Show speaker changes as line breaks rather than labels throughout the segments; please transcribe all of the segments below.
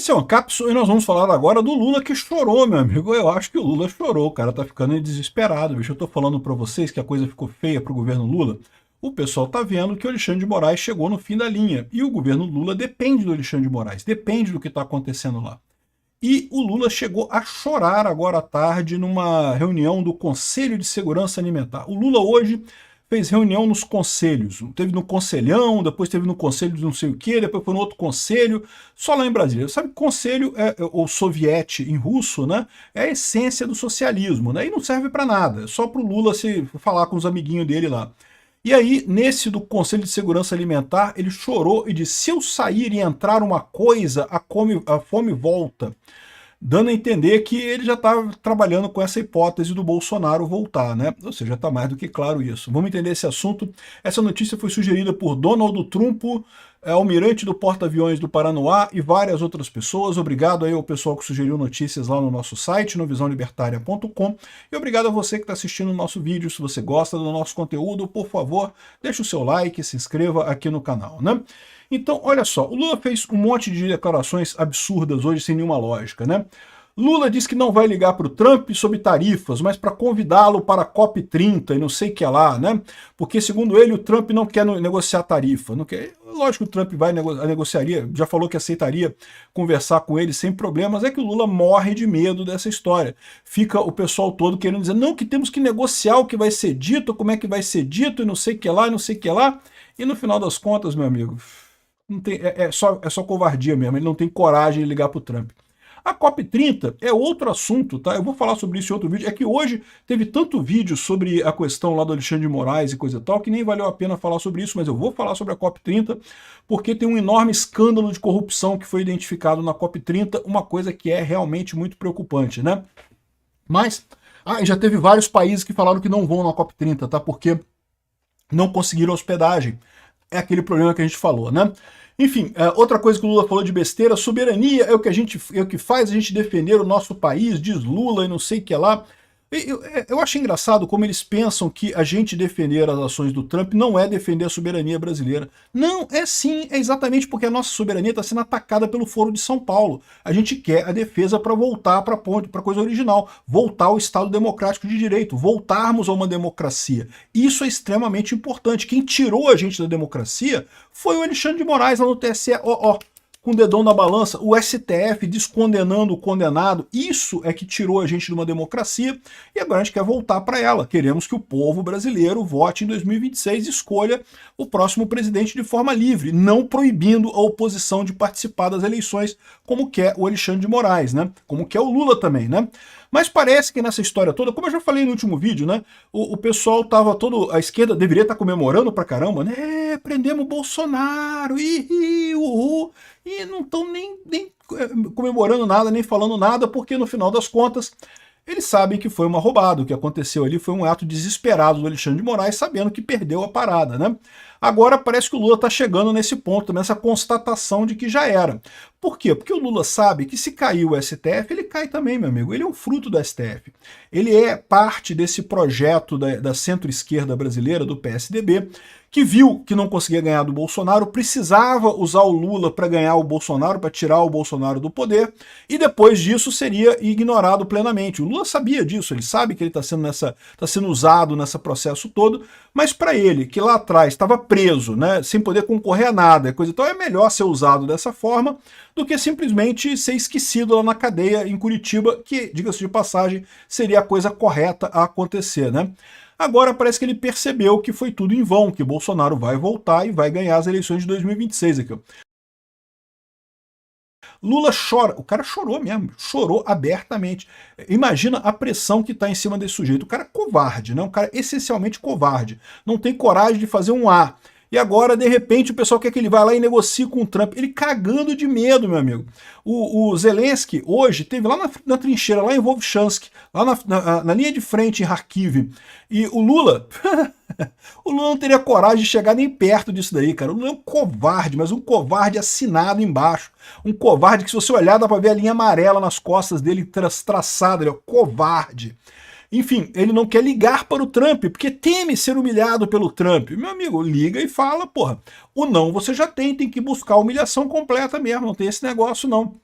Esse é um Cápsula e nós vamos falar agora do Lula que chorou, meu amigo. Eu acho que o Lula chorou, o cara tá ficando desesperado, bicho. Eu tô falando pra vocês que a coisa ficou feia pro governo Lula. O pessoal tá vendo que o Alexandre de Moraes chegou no fim da linha. E o governo Lula depende do Alexandre de Moraes, depende do que tá acontecendo lá. E o Lula chegou a chorar agora à tarde numa reunião do Conselho de Segurança Alimentar. O Lula hoje fez reunião nos conselhos. Teve no Conselhão, depois teve no Conselho de não sei o quê, depois foi no outro conselho, só lá em Brasília. Sabe, conselho, ou soviete em russo, né, é a essência do socialismo, né, e não serve para nada, é só para o Lula se falar com os amiguinhos dele lá. E aí, nesse do Conselho de Segurança Alimentar, ele chorou e disse, se eu sair e entrar uma coisa, a fome volta, dando a entender que ele já está trabalhando com essa hipótese do Bolsonaro voltar, né? Ou seja, está mais do que claro isso. Vamos entender esse assunto. Essa notícia foi sugerida por Donald Trump, almirante do porta-aviões do Paranoá e várias outras pessoas. Obrigado aí ao pessoal que sugeriu notícias lá no nosso site, no visãolibertaria.com. E obrigado a você que está assistindo o nosso vídeo. Se você gosta do nosso conteúdo, por favor, deixe o seu like, se inscreva aqui no canal, né? Então, olha só, o Lula fez um monte de declarações absurdas hoje, sem nenhuma lógica, né? Lula diz que não vai ligar para o Trump sobre tarifas, mas para convidá-lo para a COP30 e não sei o que lá, né? Porque, segundo ele, o Trump não quer negociar tarifa. Não quer... Lógico que o Trump vai negociaria, já falou que aceitaria conversar com ele sem problemas, é que o Lula morre de medo dessa história. Fica o pessoal todo querendo dizer, não, que temos que negociar o que vai ser dito, como é que vai ser dito, e não sei o que lá, e não sei o que lá. E no final das contas, meu amigo... Não tem, é só covardia mesmo, ele não tem coragem de ligar para o Trump. A COP30 é outro assunto, tá? Eu vou falar sobre isso em outro vídeo. É que hoje teve tanto vídeo sobre a questão lá do Alexandre de Moraes e coisa e tal, que nem valeu a pena falar sobre isso, mas eu vou falar sobre a COP30, porque tem um enorme escândalo de corrupção que foi identificado na COP30, uma coisa que é realmente muito preocupante, né? Mas, já teve vários países que falaram que não vão na COP30, tá? Porque não conseguiram hospedagem. É aquele problema que a gente falou, né? Enfim, outra coisa que o Lula falou de besteira, soberania é o que faz a gente defender o nosso país, diz Lula e não sei o que lá. Eu acho engraçado como eles pensam que a gente defender as ações do Trump não é defender a soberania brasileira. Não, é sim, é exatamente porque a nossa soberania está sendo atacada pelo Foro de São Paulo. A gente quer a defesa para voltar para a coisa original, voltar ao Estado democrático de direito, voltarmos a uma democracia. Isso é extremamente importante. Quem tirou a gente da democracia foi o Alexandre de Moraes lá no TSE. Com o dedão na balança, o STF descondenando o condenado, isso é que tirou a gente de uma democracia e agora a gente quer voltar para ela. Queremos que o povo brasileiro vote em 2026 e escolha o próximo presidente de forma livre, não proibindo a oposição de participar das eleições, como quer o Alexandre de Moraes, né? Como quer o Lula também, né? Mas parece que nessa história toda, como eu já falei no último vídeo, né? O pessoal tava todo... A esquerda deveria estar comemorando pra caramba, né? Prendemos o Bolsonaro, uhul. E não estão nem comemorando nada, nem falando nada, porque no final das contas eles sabem que foi uma roubada. O que aconteceu ali foi um ato desesperado do Alexandre de Moraes, sabendo que perdeu a parada, né? Agora parece que o Lula está chegando nesse ponto, nessa constatação de que já era. Por quê? Porque o Lula sabe que se cair o STF, ele cai também, meu amigo. Ele é um fruto do STF. Ele é parte desse projeto da centro-esquerda brasileira, do PSDB, que viu que não conseguia ganhar do Bolsonaro, precisava usar o Lula para ganhar o Bolsonaro, para tirar o Bolsonaro do poder, e depois disso seria ignorado plenamente. O Lula sabia disso, ele sabe que ele está sendo usado nesse processo todo, mas para ele, que lá atrás estava preso, né, sem poder concorrer a nada, coisa e tal, é melhor ser usado dessa forma do que simplesmente ser esquecido lá na cadeia em Curitiba, que, diga-se de passagem, seria a coisa correta a acontecer, né? Agora parece que ele percebeu que foi tudo em vão, que Bolsonaro vai voltar e vai ganhar as eleições de 2026 aqui. Lula chora, o cara chorou mesmo, chorou abertamente. Imagina a pressão que está em cima desse sujeito. O cara é covarde, né? Um cara essencialmente covarde. Não tem coragem de fazer um A. E agora, de repente, o pessoal quer que ele vá lá e negocie com o Trump. Ele cagando de medo, meu amigo. O Zelensky, hoje, esteve lá na trincheira, lá em Volchansk, lá na linha de frente em Kharkiv. E o Lula... o Lula não teria coragem de chegar nem perto disso daí, cara. O Lula é um covarde, mas um covarde assinado embaixo. Um covarde que, se você olhar, dá pra ver a linha amarela nas costas dele traçada. Ele é um covarde. Enfim, ele não quer ligar para o Trump, porque teme ser humilhado pelo Trump. Meu amigo, liga e fala, porra, o não você já tem que buscar a humilhação completa mesmo, não tem esse negócio não.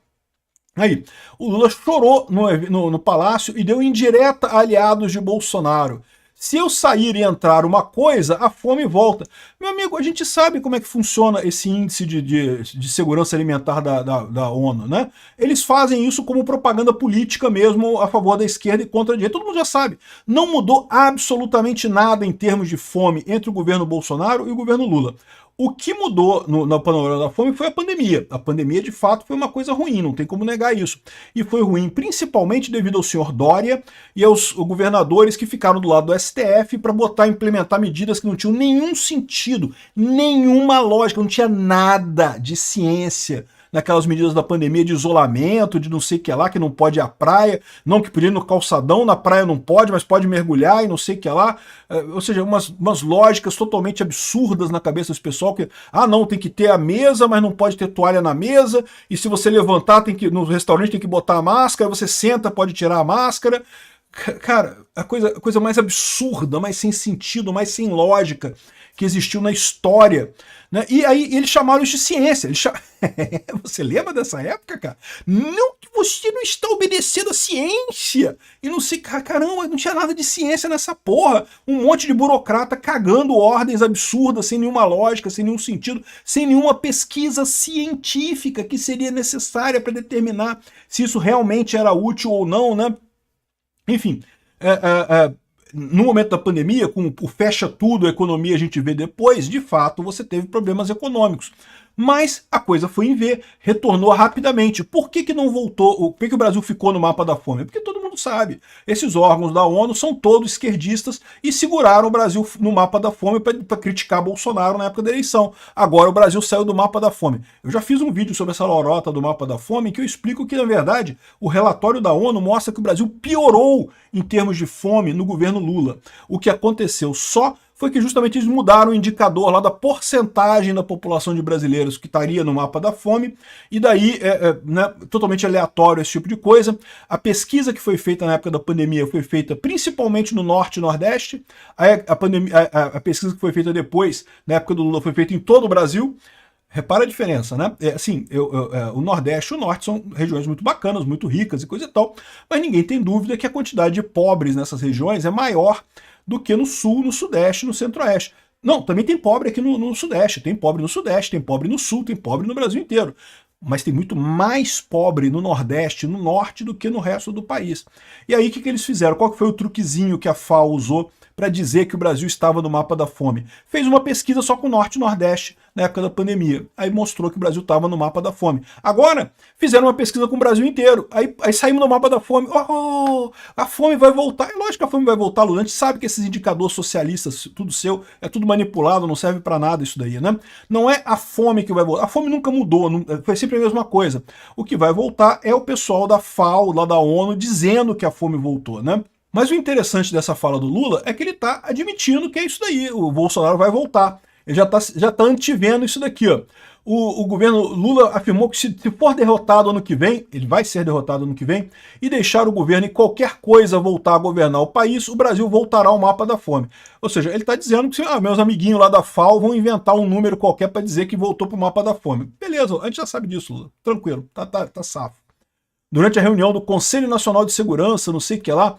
Aí, o Lula chorou no Palácio e deu indireta a aliados de Bolsonaro. Se eu sair e entrar uma coisa, a fome volta. Meu amigo, a gente sabe como é que funciona esse índice de segurança alimentar da ONU, né? Eles fazem isso como propaganda política mesmo, a favor da esquerda e contra a direita. Todo mundo já sabe. Não mudou absolutamente nada em termos de fome entre o governo Bolsonaro e o governo Lula. O que mudou no panorama da fome foi a pandemia. A pandemia, de fato, foi uma coisa ruim, não tem como negar isso. E foi ruim principalmente devido ao senhor Dória e aos governadores que ficaram do lado do STF para implementar medidas que não tinham nenhum sentido, nenhuma lógica, não tinha nada de ciência naquelas medidas da pandemia de isolamento, de não sei o que lá, que não pode ir à praia, não que podia ir no calçadão, na praia não pode, mas pode mergulhar e não sei o que lá. Ou seja, umas lógicas totalmente absurdas na cabeça desse pessoal, que, não, tem que ter a mesa, mas não pode ter toalha na mesa, e se você levantar, no restaurante tem que botar a máscara, você senta, pode tirar a máscara. Cara, a coisa mais absurda, mais sem sentido, mais sem lógica que existiu na história. Né? E aí eles chamaram isso de ciência. Você lembra dessa época, cara? Não, que você não está obedecendo a ciência. E não sei, caramba, não tinha nada de ciência nessa porra. Um monte de burocrata cagando ordens absurdas, sem nenhuma lógica, sem nenhum sentido, sem nenhuma pesquisa científica que seria necessária para determinar se isso realmente era útil ou não, né? Enfim, no momento da pandemia, com o fecha tudo, a economia a gente vê depois, de fato você teve problemas econômicos. Mas a coisa foi em V, retornou rapidamente. Por que não voltou? Por que o Brasil ficou no mapa da fome? Porque todo mundo sabe. Esses órgãos da ONU são todos esquerdistas e seguraram o Brasil no mapa da fome para criticar Bolsonaro na época da eleição. Agora o Brasil saiu do mapa da fome. Eu já fiz um vídeo sobre essa lorota do mapa da fome em que eu explico que, na verdade, o relatório da ONU mostra que o Brasil piorou em termos de fome no governo Lula. O que aconteceu só foi que justamente eles mudaram o indicador lá da porcentagem da população de brasileiros que estaria no mapa da fome, e daí, né, totalmente aleatório esse tipo de coisa. A pesquisa que foi feita na época da pandemia foi feita principalmente no Norte e Nordeste, a pesquisa que foi feita depois, na época do Lula, foi feita em todo o Brasil. Repara a diferença, né? O Nordeste e o Norte são regiões muito bacanas, muito ricas e coisa e tal, mas ninguém tem dúvida que a quantidade de pobres nessas regiões é maior do que no Sul, no Sudeste, no Centro-Oeste. Não, também tem pobre aqui no Sudeste, tem pobre no Sudeste, tem pobre no Sul, tem pobre no Brasil inteiro. Mas tem muito mais pobre no Nordeste, no Norte, do que no resto do país. E aí o que eles fizeram? Qual que foi o truquezinho que a FAO usou para dizer que o Brasil estava no mapa da fome? Fez uma pesquisa só com o Norte e Nordeste na época da pandemia. Aí mostrou que o Brasil estava no mapa da fome. Agora, fizeram uma pesquisa com o Brasil inteiro. Aí saímos no mapa da fome. A fome vai voltar. É lógico que a fome vai voltar, Lula. A gente sabe que esses indicadores socialistas, tudo seu, é tudo manipulado, não serve para nada isso daí, né? Não é a fome que vai voltar. A fome nunca mudou, foi sempre a mesma coisa. O que vai voltar é o pessoal da FAO, lá da ONU, dizendo que a fome voltou, né? Mas o interessante dessa fala do Lula é que ele está admitindo que é isso daí, o Bolsonaro vai voltar. Ele já tá antevendo isso daqui, ó. O governo Lula afirmou que se for derrotado ano que vem, ele vai ser derrotado ano que vem, e deixar o governo e qualquer coisa voltar a governar o país, o Brasil voltará ao mapa da fome. Ou seja, ele está dizendo que meus amiguinhos lá da FAO vão inventar um número qualquer para dizer que voltou para o mapa da fome. Beleza, a gente já sabe disso, Lula. Tranquilo, tá safo. Durante a reunião do Conselho Nacional de Segurança, não sei o que lá,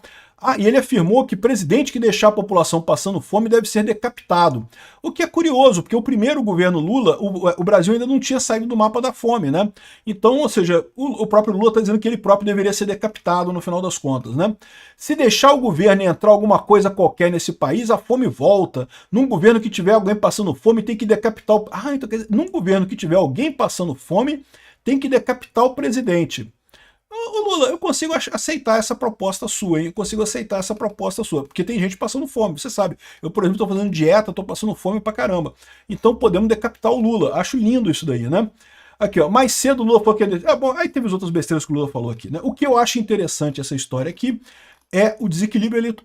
e ele afirmou que presidente que deixar a população passando fome deve ser decapitado. O que é curioso, porque o primeiro governo Lula, o Brasil ainda não tinha saído do mapa da fome, né? Então, ou seja, o próprio Lula está dizendo que ele próprio deveria ser decapitado no final das contas, né? Se deixar o governo entrar alguma coisa qualquer nesse país, a fome volta. Num governo que tiver alguém passando fome, tem que decapitar o... então quer dizer, num governo que tiver alguém passando fome, tem que decapitar o presidente. Lula, eu consigo aceitar essa proposta sua, hein? Eu consigo aceitar essa proposta sua, porque tem gente passando fome, você sabe. Eu, por exemplo, estou fazendo dieta, estou passando fome pra caramba. Então podemos decapitar o Lula. Acho lindo isso daí, né? Aqui, ó, mais cedo o Lula falou que... bom, aí teve as outras besteiras que o Lula falou aqui, né? O que eu acho interessante essa história aqui é o desequilíbrio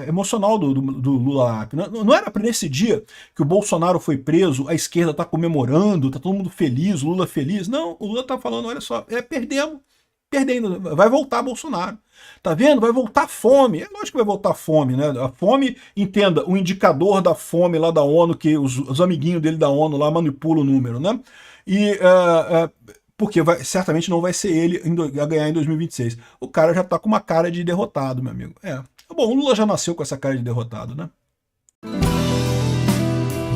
emocional do Lula. Não era para nesse dia que o Bolsonaro foi preso, a esquerda tá comemorando, tá todo mundo feliz, Lula feliz. Não, o Lula tá falando, olha só, perdemos. Perdendo, vai voltar Bolsonaro. Tá vendo? Vai voltar fome. É lógico que vai voltar fome, né? A fome, entenda, o indicador da fome lá da ONU, que os amiguinhos dele da ONU lá manipulam o número, né? E porque certamente não vai ser ele a ganhar em 2026. O cara já tá com uma cara de derrotado, meu amigo. Bom, o Lula já nasceu com essa cara de derrotado, né?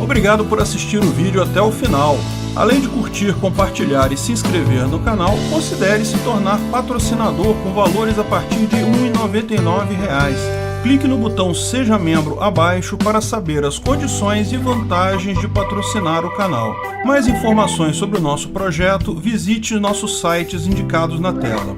Obrigado por assistir o vídeo até o final. Além de curtir, compartilhar e se inscrever no canal, considere se tornar patrocinador com valores a partir de R$ 1,99. Clique no botão Seja Membro abaixo para saber as condições e vantagens de patrocinar o canal. Mais informações sobre o nosso projeto, visite nossos sites indicados na tela.